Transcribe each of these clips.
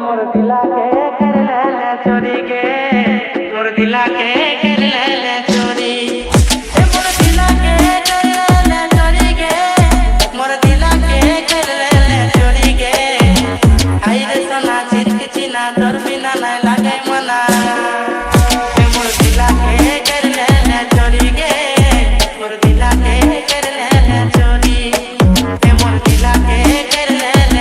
मोर दिला के कर ले चोरी के मोर दिला के कर ले चोरी मोर दिला के कर ले चोरी के मोर दिला के कर ले चोरी के आई रे सोना चिरक चिना तोर बिना नहीं लागे मना मोर दिला के कर ले चोरी के मोर दिला के कर ले चोरी मोर दिला के कर ले चोरी के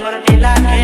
मोर दिला के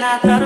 I